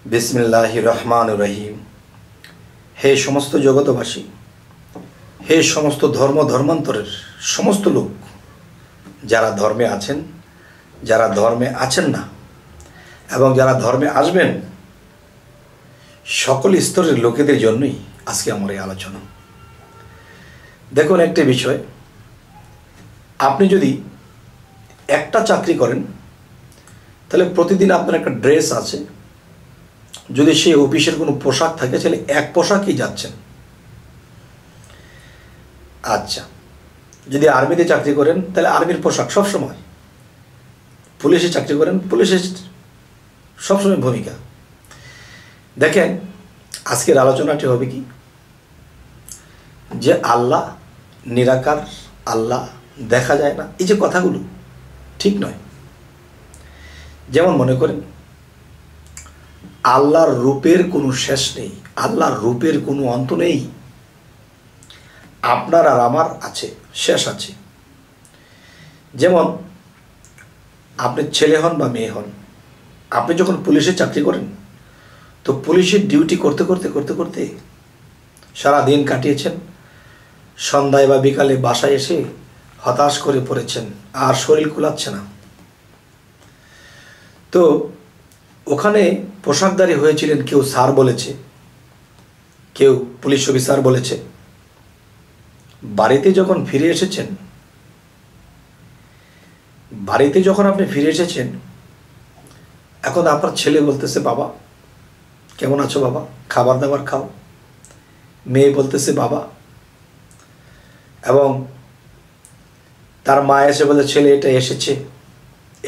बिस्मिल्लाहिर रहमानिर रहीम। हे समस्त जगतबासी, हे समस्त धर्म धर्मान्तरेर समस्त लोक, যারা ধর্মে আছেন, যারা ধর্মে আছেন না এবং যারা ধর্মে আসবেন, সকল স্তরের লোকেদের জন্যই আজকে আমার এই আলোচনা। দেখুন, একটা বিষয়, আপনি যদি একটা চাকরি করেন তাহলে প্রতিদিন আপনার একটা ড্রেস আছে। যদি সেই অফিসের কোনো পোশাক থাকে তাহলে এক পোশাকই যাচ্ছেন। আচ্ছা, যদি আর্মিতে চাকরি করেন তাহলে আর্মির পোশাক সবসময়। পুলিশে চাকরি করেন, পুলিশের সবসময় ভূমিকা। দেখেন, আজকের আলোচনাটি হবে কি, যে আল্লাহ নিরাকার, আল্লাহ দেখা যায় না, এই যে কথাগুলো ঠিক নয়। যেমন মনে করেন, আল্লাহর রূপের কোনো শেষ নেই, আল্লাহর রূপের কোনো অন্ত নেই। আপনার আর আমার আছে, শেষ আছে। যেমন আপনি ছেলে হন বা মেয়ে হন, আপনি যখন পুলিশে চাকরি করেন তো পুলিশের ডিউটি করতে করতে করতে করতে সারা দিন কাটিয়েছেন, সন্ধ্যায় বা বিকালে বাসায় এসে হতাশ করে পড়েছেন, আর শরীর কুলাচ্ছে না। তো ওখানে পোশাকধারী হয়েছিলেন, কেউ স্যার বলেছে, কেউ পুলিশ অফিসার বলেছে। বাড়িতে যখন ফিরে এসেছেন, বাড়িতে যখন আপনি ফিরে এসেছেন, এখন আপনার ছেলে বলতেছে, বাবা কেমন আছো বাবা, খাবার দাবার খাও। মেয়ে বলতেছে বাবা, এবং তার মা এসে বলে, ছেলে এটা এসেছে,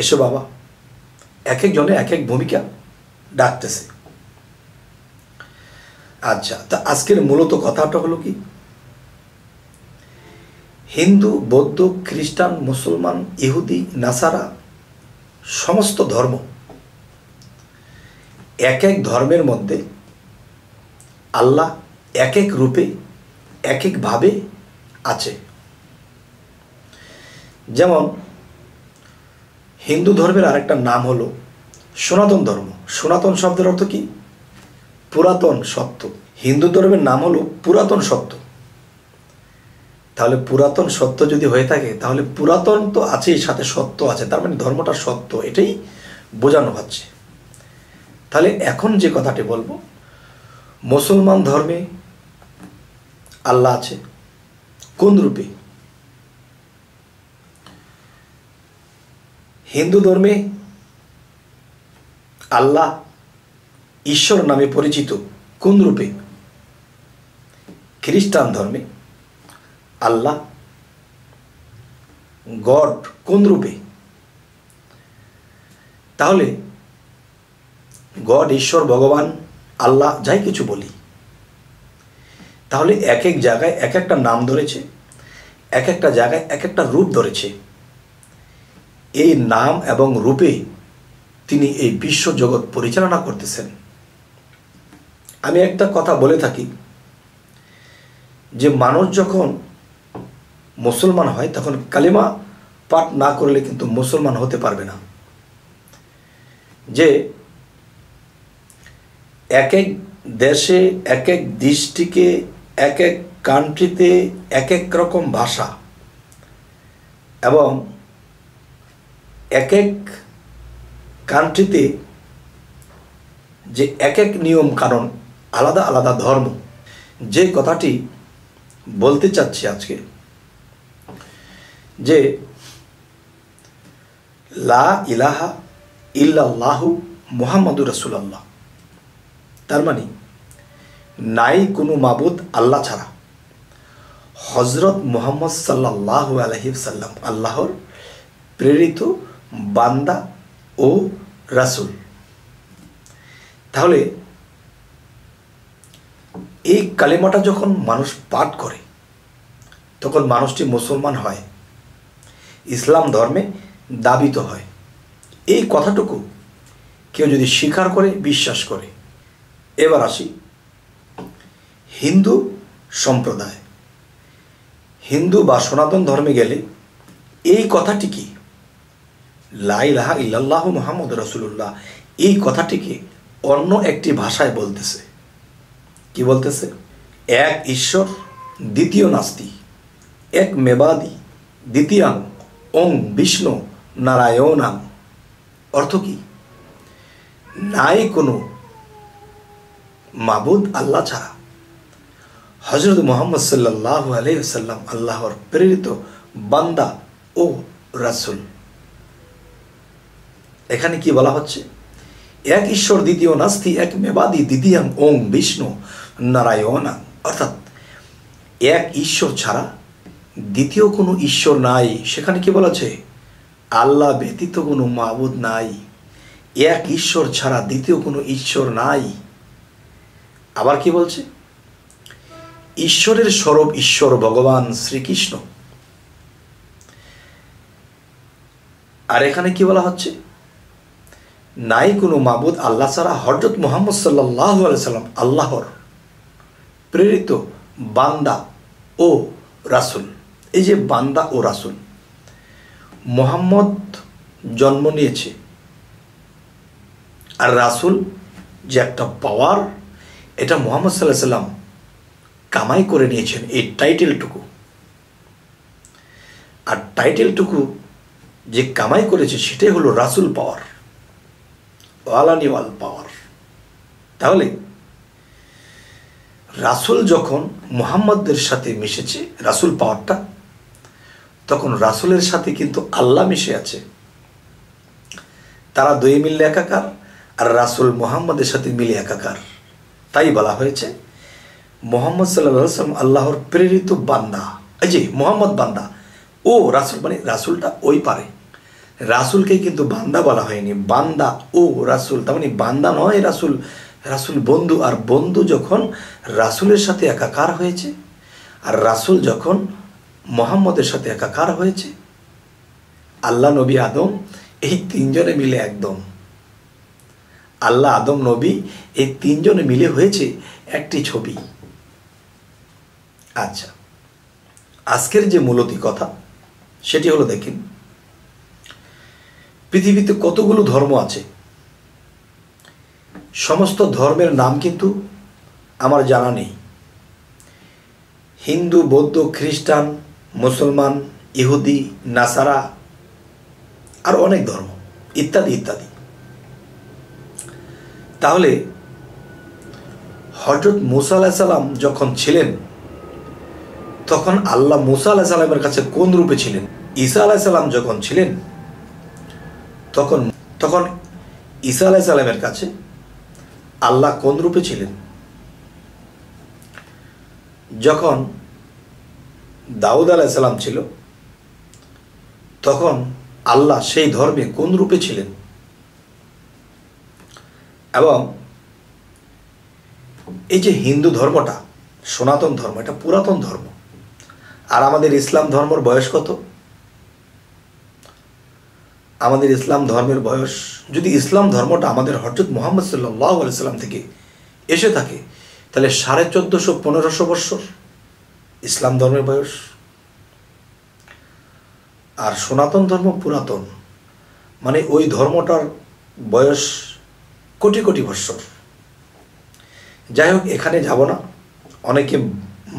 এসো বাবা। এক একজনে এক এক ভূমিকা ডাকতেছে। আচ্ছা, তা আজকের মূলত কথাটা হলো কি, হিন্দু, বৌদ্ধ, খ্রিস্টান, মুসলমান, ইহুদি, নাসারা, সমস্ত ধর্ম, এক এক ধর্মের মধ্যে আল্লাহ এক এক রূপে এক একভাবে আছে। যেমন হিন্দু ধর্মের আরেকটা নাম হলো সনাতন ধর্ম। সনাতন শব্দের অর্থ কি? পুরাতন সত্য। হিন্দু ধর্মের নাম হলো পুরাতন সত্য। তাহলে পুরাতন সত্য যদি হয়ে থাকে তাহলে পুরাতন তো আছেই, সাথে সত্য আছে, তার মানে ধর্মটা সত্য, এটাই বোঝানো হচ্ছে। তাহলে এখন যে কথাটি বলবো, মুসলমান ধর্মে আল্লাহ আছে কোন রূপে? হিন্দু ধর্মে আল্লাহ ঈশ্বর নামে পরিচিত কোন রূপে? খ্রিস্টান ধর্মে আল্লাহ গড কোন রূপে? তাহলে গড, ঈশ্বর, ভগবান, আল্লাহ, যাই কিছু বলি, তাহলে এক এক জায়গায় এক একটা নাম ধরেছে, এক একটা জায়গায় এক একটা রূপ ধরেছে। এই নাম এবং রূপে তিনি এই বিশ্ব জগৎ পরিচালনা করতেছেন। আমি একটা কথা বলে থাকি, যে মানুষ যখন মুসলমান হয় তখন কালিমা পাঠ না করলে কিন্তু মুসলমান হতে পারবে না। যে এক এক দেশে, এক এক ডিস্ট্রিক্টে, এক এক কান্ট্রিতে এক এক রকম ভাষা, এবং এক এক কান্ট্রিতে যে এক এক নিয়ম কানুন, আলাদা আলাদা ধর্ম। যে কথাটি বলতে চাচ্ছি আজকে, যে লা ইলাহা ইল্লাল্লাহু মুহাম্মাদুর রাসূলুল্লাহ, তার মানে নাই কোনো মাবুদ আল্লাহ ছাড়া, হযরত মুহাম্মদ সাল্লাল্লাহু আলাইহি ওয়াসাল্লাম আল্লাহর প্রেরিত বান্দা ও রাসূল। তাহলে এই কালেমাটা যখন মানুষ পাঠ করে তখন মানুষটি মুসলমান হয়, ইসলাম ধর্মে দাবিত হয়। এই কথাটুকু কেউ যদি স্বীকার করে, বিশ্বাস করে। এবার আসি হিন্দু সম্প্রদায়। হিন্দু বা সনাতন ধর্মে গেলে এই কথাটি কি, লা ইলাহা ইল্লাল্লাহু মুহাম্মাদুর রাসূলুল্লাহ, এই কথাটিকে অন্য একটি ভাষায় বলতেছে। কি বলতেছে? এক ঈশ্বর, দ্বিতীয় নাস্তি, এক মেবাদি, দ্বিতীয়াং ওং বিষ্ণু নারায়ণাং। অর্থ কি? নাই কোনো মাবুদ আল্লাহ ছাড়া। হযরত মুহাম্মদ সাল্লাল্লাহু আলাইহি ওয়াসাল্লাম আল্লাহর প্রেরিত বান্দা ও রাসূল। এখানে কি বলা হচ্ছে? এক ঈশ্বর, দ্বিতীয় নাস্তি, এক মেবাদি, দ্বিতীয়াং ওং বিষ্ণু নারায়ণাং। অর্থাৎ এক ঈশ্বর ছাড়া দ্বিতীয় কোনো ঈশ্বর নাই। সেখানে কি বলেছে? আল্লাহ ব্যতীত কোনো মাবুদ নাই। এক ঈশ্বর ছাড়া দ্বিতীয় কোনো ঈশ্বর নাই। আবার কি বলছে? ঈশ্বরের স্বরূপ ঈশ্বর ভগবান শ্রীকৃষ্ণ। আর এখানে কি বলা হচ্ছে? নাই কোনো মাবুদ আল্লাহ ছাড়া। হযরত মুহাম্মদ সাল্লাল্লাহু আলাইহি সাল্লাম আল্লাহর প্রেরিত বান্দা ও রাসূল। এই যে বান্দা ও রাসূল, মুহাম্মদ জন্ম নিয়েছে, আর রাসূল যে একটা পাওয়ার, এটা মুহাম্মদ সাল্লাল্লাহু আলাইহি সাল্লাম কামাই করে নিয়েছেন এই টাইটেলটুকু। আর টাইটেলটুকু যে কামাই করেছে সেটাই হলো রাসূল পাওয়ার, ওয়ালানিওয়াল পাওয়ার। তাহলে রাসূল যখন মুহাম্মদের সাথে মিশেছে, রাসূল পাওয়ারটা, তখন রাসূলের সাথে কিন্তু আল্লাহ মিশে আছে। তারা দুই মিলে একাকার, আর রাসূল মুহাম্মদের সাথে মিলে একাকার। তাই বলা হয়েছে মুহাম্মদ সাল্লাল্লাহু আলাইহি ওয়াসাল্লাম আল্লাহর প্রেরিত বান্দা। এই যে মুহাম্মদ বান্দা ও রাসূল, মানে রাসূলটা ওই পারে, রাসূলকে কিন্তু বান্দা বলা হয়নি। বান্দা ও রাসূল, তার মানে বান্দা নয় রাসূল, রাসূল বন্ধু। আর বন্ধু যখন রাসূলের সাথে একাকার হয়েছে, আর রাসূল যখন মুহাম্মদের সাথে একাকার হয়েছে, আল্লাহ, নবী, আদম, এই তিনজনে মিলে একদম, আল্লাহ, আদম, নবী, এই তিনজনে মিলে হয়েছে একটি ছবি। আচ্ছা, আজকের যে মূলতি কথা সেটি হলো, দেখেন পৃথিবীতে কতগুলো ধর্ম আছে। সমস্ত ধর্মের নাম কিন্তু আমার জানা নেই। হিন্দু, বৌদ্ধ, খ্রিস্টান, মুসলমান, ইহুদি, নাসারা, আর অনেক ধর্ম ইত্যাদি ইত্যাদি। তাহলে হযরত মুসা আলাইহিস সালাম যখন ছিলেন, তখন আল্লাহ মুসা আলাইহিস সালামের কাছে কোন রূপে ছিলেন? ঈসা আলাইহিস সালাম যখন ছিলেন, তখন ঈসা আলাইহিস সালামের কাছে আল্লাহ কোন রূপে ছিলেন? যখন দাউদ আলাইহিস সালাম ছিল, তখন আল্লাহ সেই ধর্মে কোন রূপে ছিলেন? এবং এই যে হিন্দু ধর্মটা, সনাতন ধর্ম, এটা পুরাতন ধর্ম। আর আমাদের ইসলাম ধর্মের বয়স কত? আমাদের ইসলাম ধর্মের বয়স, যদি ইসলাম ধর্মটা আমাদের হযরত মুহাম্মদ সাল্লাল্লাহু আলাইহি সাল্লাম থেকে এসে থাকে, তাহলে 1450-1500 বছর ইসলাম ধর্মের বয়স। আর সনাতন ধর্ম পুরাতন, মানে ওই ধর্মটার বয়স কোটি কোটি বছর। যাই হোক, এখানে যাব না। অনেকে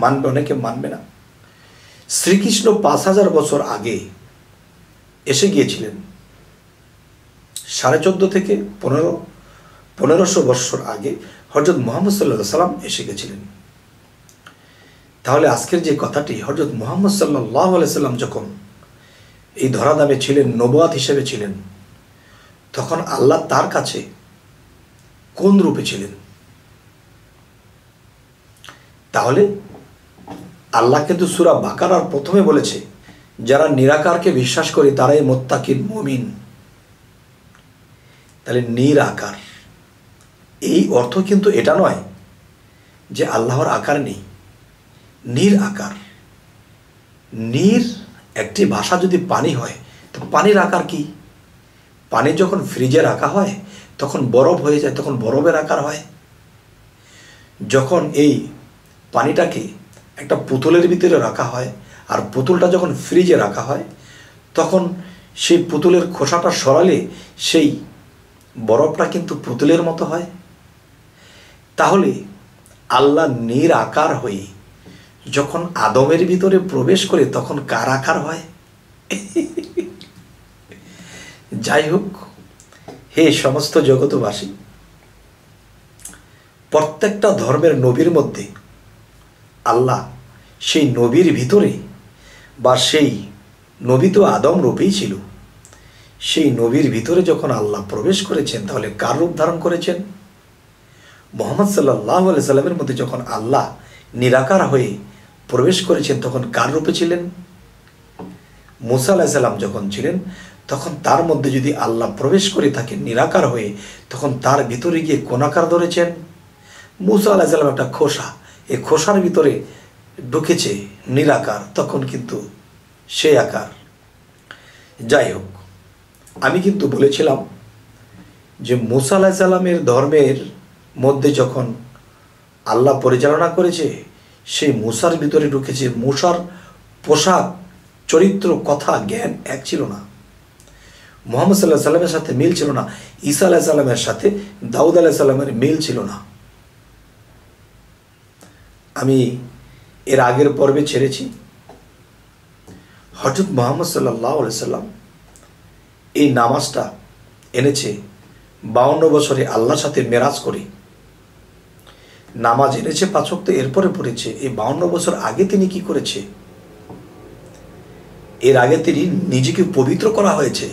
মানবে, অনেকে মানবে না। শ্রীকৃষ্ণ 5000 বছর আগে এসে গিয়েছিলেন। 1450 থেকে 1500 বছর আগে হযরত মুহাম্মদ সাল্লাল্লাহু আলাইহি সাল্লাম এসে গেছিলেন। তাহলে আজকের যে কথাটি, হযরত মুহাম্মদ সাল্লাল্লাহু আলাইহি সাল্লাম যখন এই ধরাধামে ছিলেন, নবুয়াত হিসেবে ছিলেন, তখন আল্লাহ তার কাছে কোন রূপে ছিলেন? তাহলে আল্লাহ কিন্তু সূরা বাকারার প্রথমে বলেছে, যারা নিরাকারকে বিশ্বাস করে তারাই মুত্তাকিন, মুমিন। তাহলে নিরাকার, এই অর্থ কিন্তু এটা নয় যে আল্লাহর আকার নেই। নিরাকার, নির একটি ভাষা যদি পানি হয়, তো পানির আকার কি? পানি যখন ফ্রিজে রাখা হয় তখন বরফ হয়ে যায়, তখন বরফের আকার হয়। যখন এই পানিটাকে একটা পুতুলের ভিতরে রাখা হয়, আর পুতুলটা যখন ফ্রিজে রাখা হয়, তখন সেই পুতুলের খোসাটা সরালে সেই বরফটা কিন্তু পুতুলের মতো হয়। তাহলে আল্লাহ নিরাকার হয়ে যখন আদমের ভিতরে প্রবেশ করে তখন কার আকার হয়? যাই হোক, হে সমস্ত জগতবাসী, প্রত্যেকটা ধর্মের নবীর মধ্যে আল্লাহ সেই নবীর ভিতরে, বা সেই নবী তো আদম রূপেই ছিল, সেই নবীর ভিতরে যখন আল্লাহ প্রবেশ করেছেন তাহলে কার রূপ ধারণ করেছেন? মুহাম্মদ সাল্লাল্লাহু আলাইহি সাল্লামের মধ্যে যখন আল্লাহ নিরাকার হয়ে প্রবেশ করেছেন তখন কার রূপে ছিলেন? মুসা আলাইহিস সালাম যখন ছিলেন তখন তার মধ্যে যদি আল্লাহ প্রবেশ করে থাকেন নিরাকার হয়ে, তখন তার ভিতরে গিয়ে কোন আকার ধরেছেন? মুসা আলাইহিস সালাম একটা খোসা, এই খোসার ভিতরে ঢুকেছে নিরাকার, তখন কিন্তু সে আকার। যাই হোক, আমি কিন্তু বলেছিলাম যে মুসা আলাইহিস সালামের ধর্মের মধ্যে যখন আল্লাহ পরিচালনা করেছে, সেই মুসার ভিতরে ঢুকেছে। মুসার পোশাক, চরিত্র, কথা, জ্ঞান এক ছিল না। মুহাম্মদ সাল্লাল্লাহু আলাইহি সাল্লামের সাথে মিল ছিল না। ঈসা আলাইহিস সালামের সাথে দাউদ আলাইহিস সালামের মিল ছিল না। আমি এর আগের পর্বে ছেড়েছি, হযরত মুহাম্মদ সাল্লাল্লাহু আলাইহি সাল্লাম এই নামাজটা এনেছে 52 বছরে আল্লাহর সাথে মেরাজ করে। নামাজ এনেছে 5 ওয়াক্ত, এরপরে পড়েছে। এই 52 বছর আগে তিনি কি করেছে? এর আগে তিনি নিজেকে পবিত্র করা হয়েছে।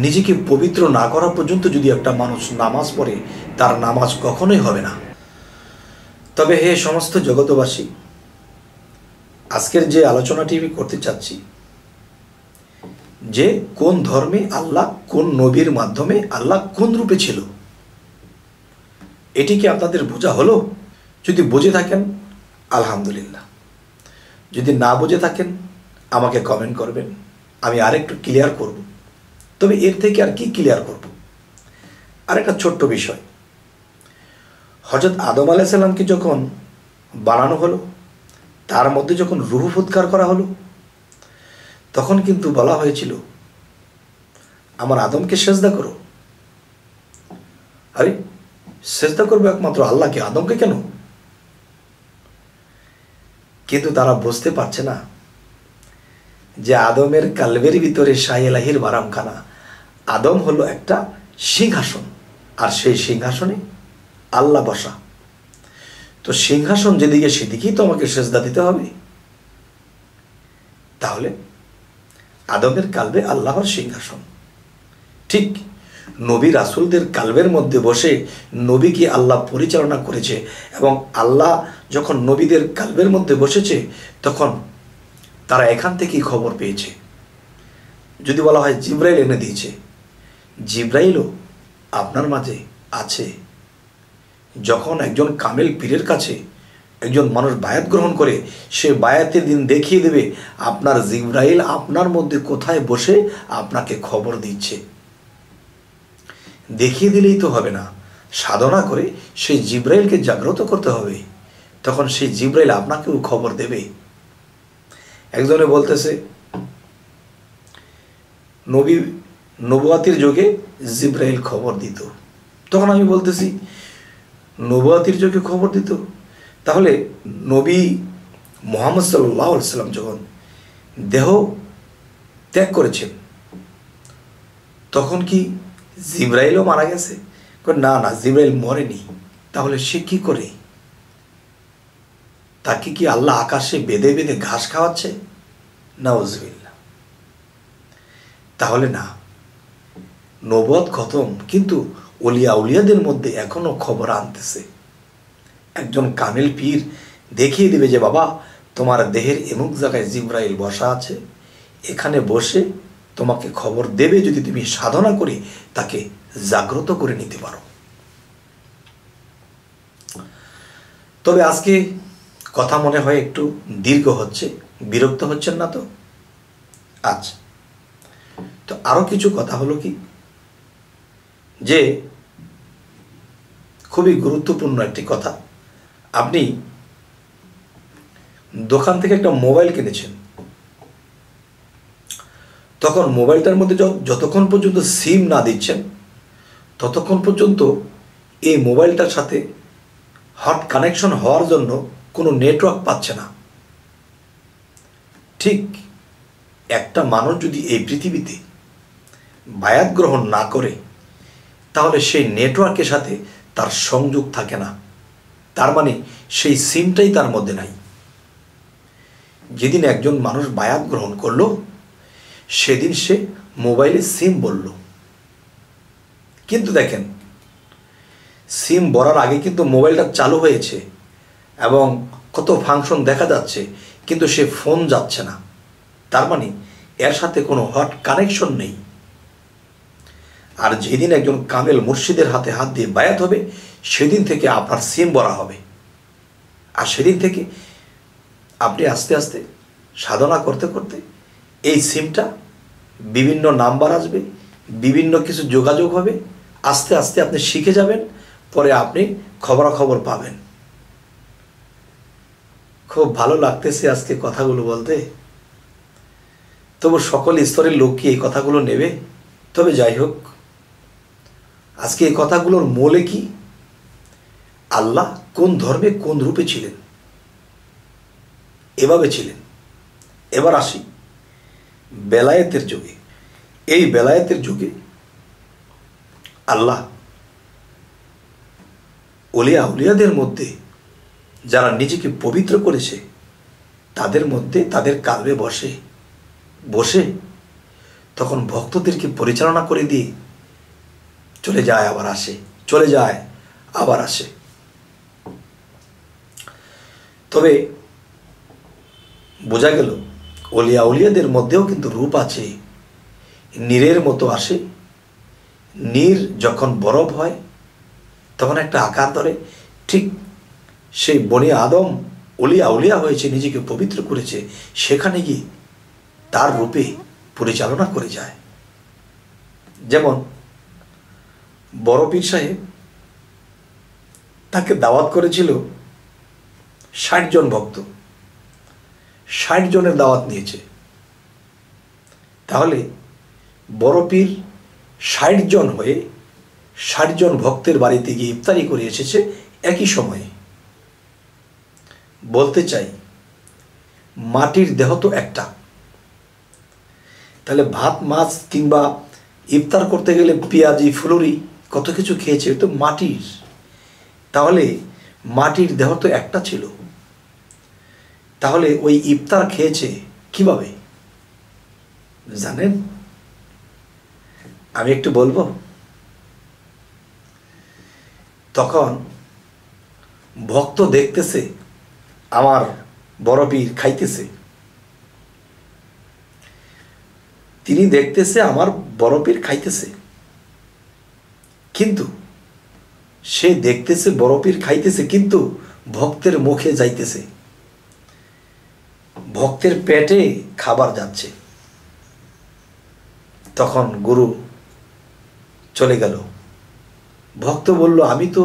নিজেকে পবিত্র না করা পর্যন্ত যদি একটা মানুষ নামাজ পড়ে, তার নামাজ কখনোই হবে না। তবে হে সমস্ত জগতবাসী, আজকের যে আলোচনাটি আমি করতে চাচ্ছি, যে কোন ধর্মে আল্লাহ, কোন নবীর মাধ্যমে আল্লাহ কোন রূপে ছিল, এটি কি আপনাদের বোঝা হলো? যদি বুঝে থাকেন আলহামদুলিল্লাহ, যদি না বুঝে থাকেন আমাকে কমেন্ট করবেন, আমি আরেকটু ক্লিয়ার করব। তবে এর থেকে আর কি ক্লিয়ার করব? আরেকটা ছোট্ট বিষয়, হযরত আদম আলাইহিস সালামকে যখন বানানো হলো, তার মধ্যে যখন রূহ ফুৎকার করা হলো, তখন কিন্তু বলা হয়েছিল আমার আদমকে সেজদা করো। আরে সেজদা করবে একমাত্র আল্লাহকে, আদমকে কেন? কিন্তু তারা বুঝতে পারছে না যে আদমের কালবের ভিতরে শাহ এলাহির বারামখানা। আদম হলো একটা সিংহাসন, আর সেই সিংহাসনে আল্লাহ বসা। তো সিংহাসন যেদিকে সেদিকেই তো আমাকে সেজদা দিতে হবে। তাহলে আদমের কালবে আল্লাহর সিংহাসন। ঠিক নবী রাসূলদের কালবের মধ্যে বসে নবীকে আল্লাহ পরিচালনা করেছে, এবং আল্লাহ যখন নবীদের কালবের মধ্যে বসেছে তখন তারা এখান থেকেই খবর পেয়েছে। যদি বলা হয় জিবরাইল এনে দিয়েছে, জিবরাইলও আপনার মাঝে আছে। যখন একজন কামেল পীরের কাছে একজন মানুষ বায়াত গ্রহণ করে, সে বায়াতের দিন দেখিয়ে দেবে আপনার জিবরাইল আপনার মধ্যে কোথায় বসে আপনাকে খবর দিচ্ছে। দেখিয়ে দিলেই তো হবে না, সাধনা করে সেই জিবরাইলকে জাগ্রত করতে হবে, তখন সেই জিবরাইল আপনাকেও খবর দেবে। একজনে বলতেছে নবুয়াতির যুগে জিবরাইল খবর দিত। তখন আমি বলতেছি নবুয়াতির যুগে খবর দিত, তাহলে নবী মুহাম্মদ সাল্লাল্লাহু আলাইহি সাল্লাম যখন দেহ ত্যাগ করেছেন তখন কি জিবরাইলও মারা গেছে? না না, জিবরাইল মরেনি। তাহলে সে কি করে? তাকে কি আল্লাহ আকাশে বেঁধে বেঁধে ঘাস খাওয়াচ্ছে? নাউজুবিল্লাহ। তাহলে না, নবুয়ত খতম, কিন্তু উলিয়াদের মধ্যে এখনো খবর আনতেছে। একজন কামেল পীর দেখিয়ে দিবে যে বাবা তোমার দেহের এমুক জায়গায় জিবরাইল বসা আছে, এখানে বসে তোমাকে খবর দেবে যদি তুমি সাধনা করে তাকে জাগ্রত করে নিতে পারো। তবে আজকে কথা মনে হয় একটু দীর্ঘ হচ্ছে, বিরক্ত হচ্ছেন না তো? আচ্ছা, তো আরো কিছু কথা হলো কি, যে খুবই গুরুত্বপূর্ণ একটি কথা। আপনি দোকান থেকে একটা মোবাইল কিনেছেন, তখন মোবাইলটার মধ্যে যতক্ষণ পর্যন্ত সিম না দিচ্ছেন ততক্ষণ পর্যন্ত এই মোবাইলটার সাথে হট কানেকশন হওয়ার জন্য কোনো নেটওয়ার্ক পাচ্ছে না। ঠিক একটা মানুষ যদি এই পৃথিবীতে বায়াত গ্রহণ না করে তাহলে সেই নেটওয়ার্কের সাথে তার সংযোগ থাকে না, তার মানে সেই সিমটাই তার মধ্যে নাই। যেদিন একজন মানুষ বায়াত গ্রহণ করলো সেদিন সে মোবাইলে সিম বলল, কিন্তু দেখেন সিম ভরার আগে কিন্তু মোবাইলটা চালু হয়েছে এবং কত ফাংশন দেখা যাচ্ছে, কিন্তু সে ফোন যাচ্ছে না, তার মানে এর সাথে কোনো হট কানেকশন নেই। আর যেদিন একজন কামেল মুর্শিদের হাতে হাত দিয়ে বায়াত হবে সেদিন থেকে আপনার সিম ভরা হবে। আর সেদিন থেকে আপনি আস্তে আস্তে সাধনা করতে করতে এই সিমটা বিভিন্ন নাম্বার আসবে, বিভিন্ন কিছু যোগাযোগ হবে, আস্তে আস্তে আপনি শিখে যাবেন, পরে আপনি খবরাখবর পাবেন। খুব ভালো লাগতেছে আজকে কথাগুলো বলতে, তবু সকল স্তরের লোক কি এই কথাগুলো নেবে? তবে যাই হোক, আজকে এই কথাগুলোর মূলে কি? আল্লাহ কোন ধর্মে কোন রূপে ছিলেন, এভাবে ছিলেন। এবার আসি বেলায়েতের যুগে। এই বেলায়েতের যুগে আল্লাহ ওলিয়া আউলিয়াদের মধ্যে যারা নিজেকে পবিত্র করেছে তাদের মধ্যে তাদের কালবে বসে বসে তখন ভক্তদেরকে পরিচালনা করে দিয়ে চলে যায় আবার আসে, চলে যায় আবার আসে। তবে বোঝা গেল ওলিয়া আউলিয়াদের মধ্যেও কিন্তু রূপ আছে। নীরের মতো আসে, নীর যখন বরফ হয় তখন একটা আকার ধরে, ঠিক সেই বনি আদম ওলিয়া আউলিয়া হয়েছে, নিজেকে পবিত্র করেছে, সেখানে গিয়ে তার রূপে পরিচালনা করে যায়। যেমন বড় পীর সাহেব, তাকে দাওয়াত করেছিল ৬০ জন ভক্ত, ৬০ জনের দাওয়াত নিয়েছে। তাহলে বড় পীর ৬০ জন হয়ে ৬০ জন ভক্তের বাড়িতে গিয়ে ইফতারি করে এসেছে একই সময়ে। বলতে চাই মাটির দেহ তো একটা, তাহলে ভাত মাছ কিংবা ইফতার করতে গেলে পেঁয়াজি ফুলুরি কত কিছু খেয়েছে, তো মাটির। তাহলে মাটির দেহ তো একটা ছিল, তাহলে ওই ইফতার খেয়েছে কিভাবে জানেন? আমি একটু বলবো। তখন ভক্ত দেখতেছে আমার বড় পীর খাইতেছে, তিনি দেখতেছে আমার বড় পীর খাইতেছে, কিন্তু সে দেখতেছে বড় পীর খাইতেছে, কিন্তু ভক্তের মুখে যাইতেছে, ভক্তের পেটে খাবার যাচ্ছে। তখন গুরু চলে গেল। ভক্ত বলল, আমি তো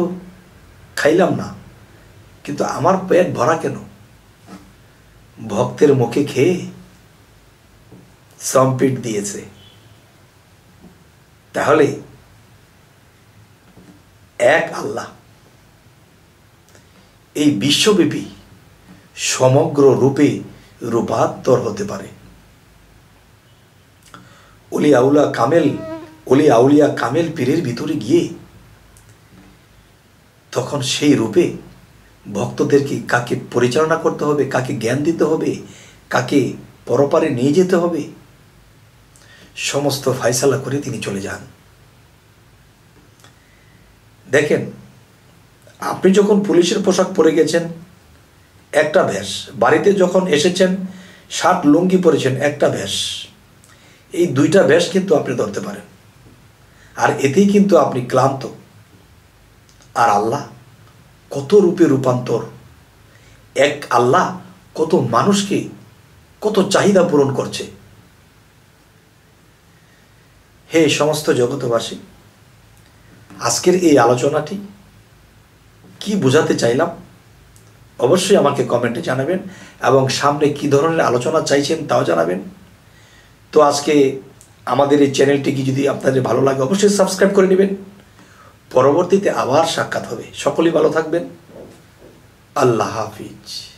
খাইলাম না, কিন্তু আমার পেট ভরা কেন? ভক্তের মুখে খেয়ে সম্পিট দিয়েছে। তাহলে এক আল্লাহ এই বিশ্বব্যাপী সমগ্র রূপে রূপান্তর হতে পারে। ওলি আউলিয়া কামেল পীরের ভিতরে গিয়ে তখন সেই রূপে ভক্তদেরকে কাকে পরিচালনা করতে হবে, কাকে জ্ঞান দিতে হবে, কাকে পরপারে নিয়ে যেতে হবে, সমস্ত ফায়সালা করে তিনি চলে যান। দেখেন, আপনি যখন পুলিশের পোশাক পরে গেছেন একটা ভেষ, বাড়িতে যখন এসেছেন শার্ট লুঙ্গি পরেছেন একটা ভেষ, এই দুইটা ভেষ কিন্তু আপনি ধরতে পারেন, আর এতেই কিন্তু আপনি ক্লান্ত। আর আল্লাহ কত রূপে রূপান্তর, এক আল্লাহ কত মানুষকে কত চাহিদা পূরণ করছে। হে সমস্ত জগতবাসী, আজকের এই আলোচনাটি কি বোঝাতে চাইলাম অবশ্যই আমাকে কমেন্টে জানাবেন, এবং সামনে কি ধরনের আলোচনা চাইছেন তাও জানাবেন। তো আজকে আমাদের এই চ্যানেলটিকে যদি আপনাদের ভালো লাগে অবশ্যই সাবস্ক্রাইব করে নেবেন। পরবর্তীতে আবার সাক্ষাৎ হবে। সকলেই ভালো থাকবেন। আল্লাহ হাফিজ।